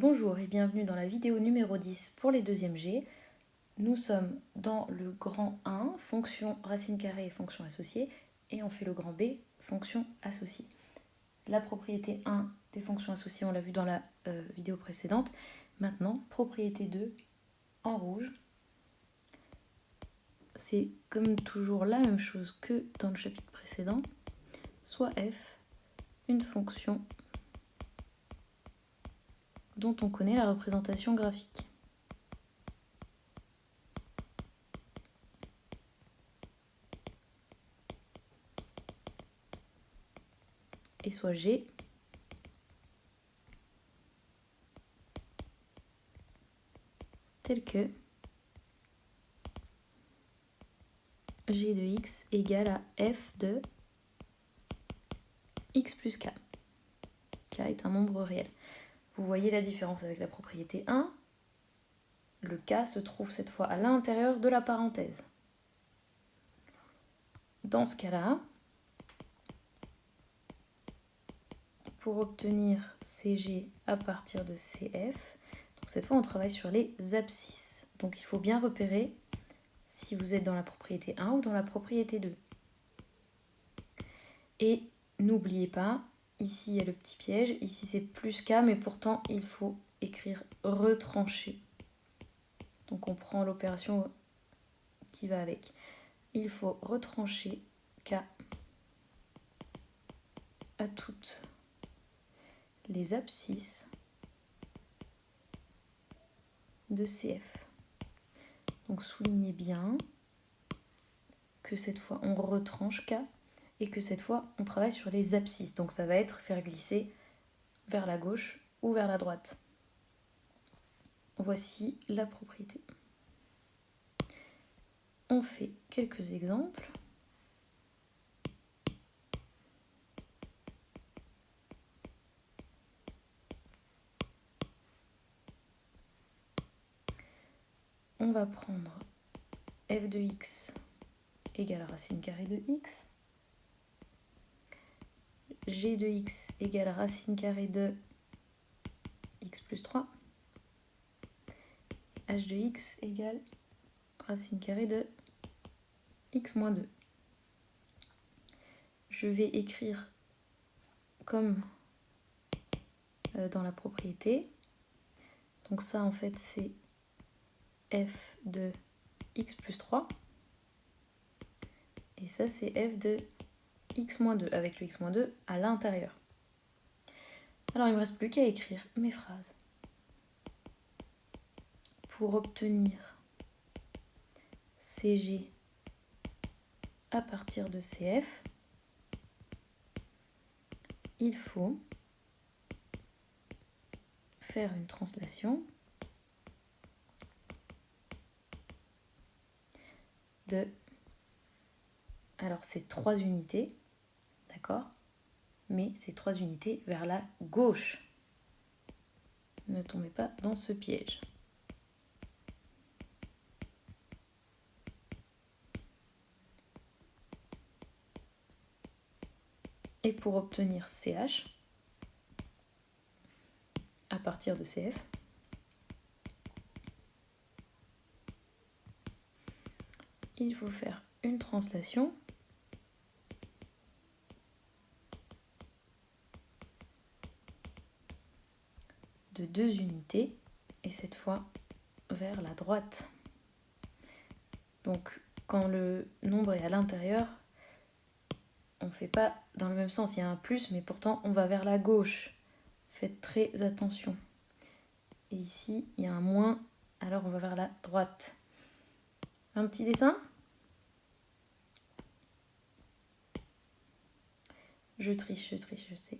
Bonjour et bienvenue dans la vidéo numéro 10 pour les deuxièmes G. Nous sommes dans le grand 1, fonction racine carrée et fonction associée, et on fait le grand B, fonction associée. La propriété 1 des fonctions associées, on l'a vu dans la vidéo précédente. Maintenant, propriété 2 en rouge. C'est comme toujours la même chose que dans le chapitre précédent. Soit f, une fonction dont on connaît la représentation graphique. Et soit G, tel que G de x égale à f de x plus k. K est un nombre réel. Vous voyez la différence avec la propriété 1. Le k se trouve cette fois à l'intérieur de la parenthèse. Dans ce cas-là, pour obtenir CG à partir de CF, donc cette fois on travaille sur les abscisses. Donc il faut bien repérer si vous êtes dans la propriété 1 ou dans la propriété 2. Et n'oubliez pas, ici il y a le petit piège, ici c'est plus k, mais pourtant il faut écrire retranché. Donc on prend l'opération qui va avec. Il faut retrancher k à toutes les abscisses de CF. Donc soulignez bien que cette fois on retranche k et que cette fois on travaille sur les abscisses. Donc ça va être faire glisser vers la gauche ou vers la droite. Voici la propriété. On fait quelques exemples. On va prendre f de x égale racine carrée de x, g de x égale racine carrée de x plus 3, h de x égale racine carrée de x moins 2. Je vais écrire comme dans la propriété. Donc ça en fait c'est f de x plus 3. Et ça c'est f de x moins 2 avec le x moins 2 à l'intérieur. Alors il ne me reste plus qu'à écrire mes phrases. Pour obtenir CG à partir de CF, il faut faire une translation de, alors c'est 3 unités, d'accord, mais c'est 3 unités vers la gauche. Ne tombez pas dans ce piège. Et pour obtenir CH à partir de CF, il faut faire une translation de 2 unités, et cette fois vers la droite. Donc quand le nombre est à l'intérieur, on ne fait pas dans le même sens, il y a un plus, mais pourtant on va vers la gauche. Faites très attention. Et ici, il y a un moins, alors on va vers la droite. Un petit dessin ? Je triche, je sais.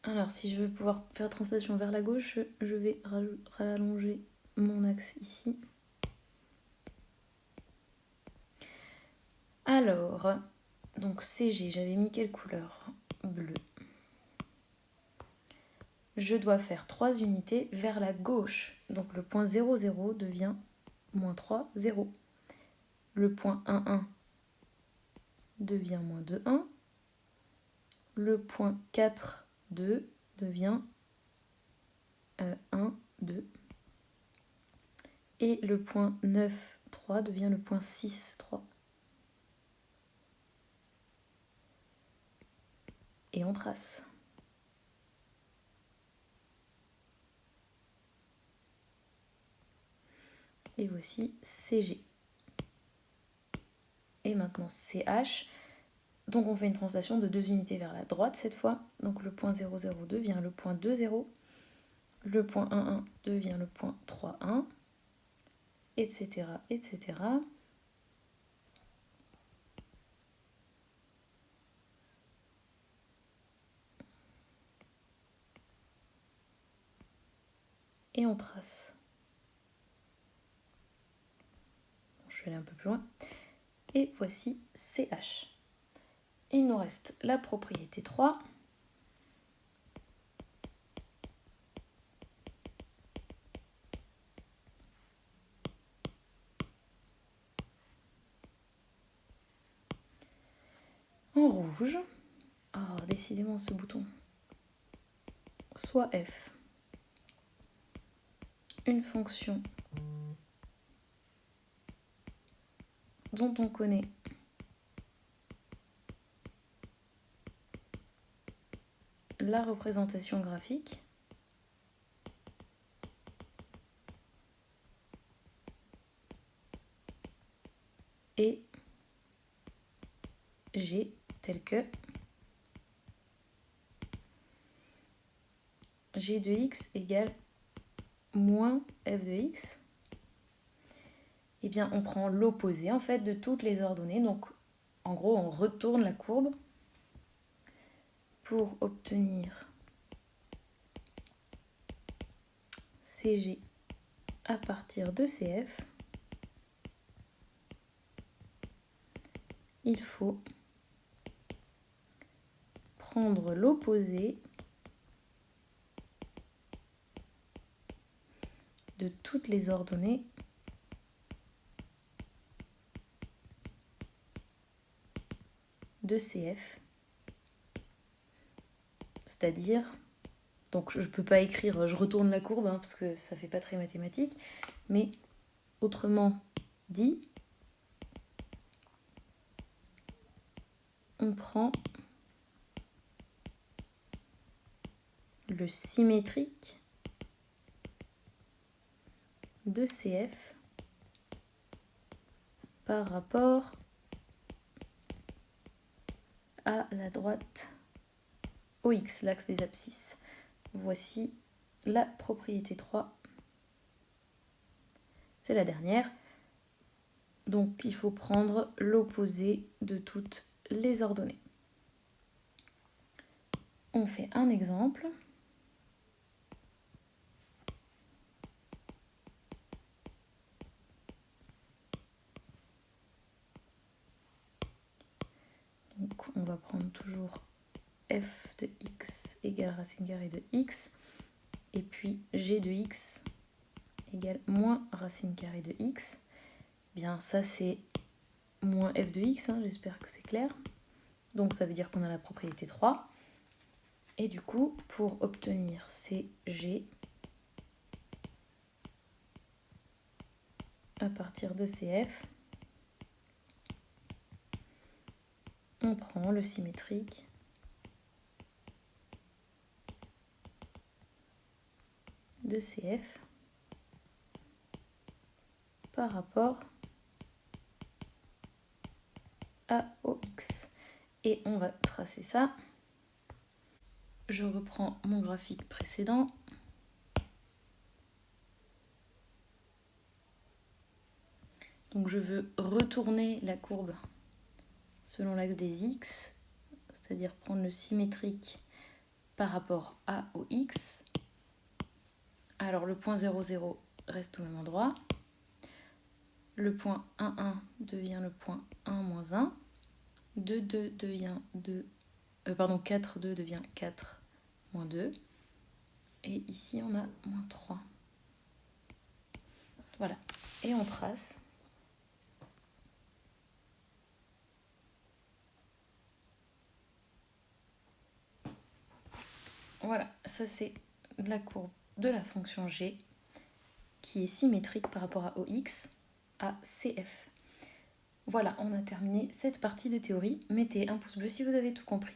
Alors, si je veux pouvoir faire translation vers la gauche, je vais rallonger mon axe ici. Alors, donc CG, j'avais mis quelle couleur ? Bleu. Je dois faire 3 unités vers la gauche. Donc le point 0, 0 devient moins 3, 0. Le point 1, 1 devient moins 2, 1. le point 4, 2 devient 1, 2. Et le point 9, 3 devient le point 6, 3. Et on trace. Et voici CG. Et maintenant CH. Donc on fait une translation de 2 unités vers la droite cette fois. Donc le point 0, 0, 2 devient le point 2, 0. Le point 1, 1 devient le point 3, 1. Etc. etc. Et on trace. Je vais aller un peu plus loin. Et voici CH. Il nous reste la propriété 3. En rouge. Oh, décidément ce bouton. Soit f. Une fonction dont on connaît la représentation graphique et G tel que G de x égale moins f de x. Eh bien, on prend l'opposé en fait de toutes les ordonnées. Donc, en gros, on retourne la courbe pour obtenir CG à partir de CF. Il faut prendre l'opposé de toutes les ordonnées de CF. C'est-à-dire, donc je ne peux pas écrire je retourne la courbe parce que ça ne fait pas très mathématique, mais autrement dit, on prend le symétrique de CF par rapport à la droite au X, l'axe des abscisses. Voici la propriété 3. C'est la dernière. Donc il faut prendre l'opposé de toutes les ordonnées. On fait un exemple. Donc on va prendre toujours f de x égale racine carrée de x, et puis g de x égale moins racine carrée de x. Bien, ça c'est moins f de x, j'espère que c'est clair. Donc ça veut dire qu'on a la propriété 3. Et du coup, pour obtenir CG à partir de CF, on prend le symétrique de CF par rapport à OX. Et on va tracer ça. Je reprends mon graphique précédent. Donc je veux retourner la courbe selon l'axe des X, c'est-à-dire prendre le symétrique par rapport à OX. Alors le point 0, 0 reste au même endroit. Le point 1, 1 devient le point 1, moins 1. 2, 2 devient 2. 4, 2 devient 4, moins 2. Et ici, on a moins 3. Voilà. Et on trace. Voilà, ça c'est la courbe de la fonction g qui est symétrique par rapport à OX à CF. Voilà, on a terminé cette partie de théorie. Mettez un pouce bleu si vous avez tout compris.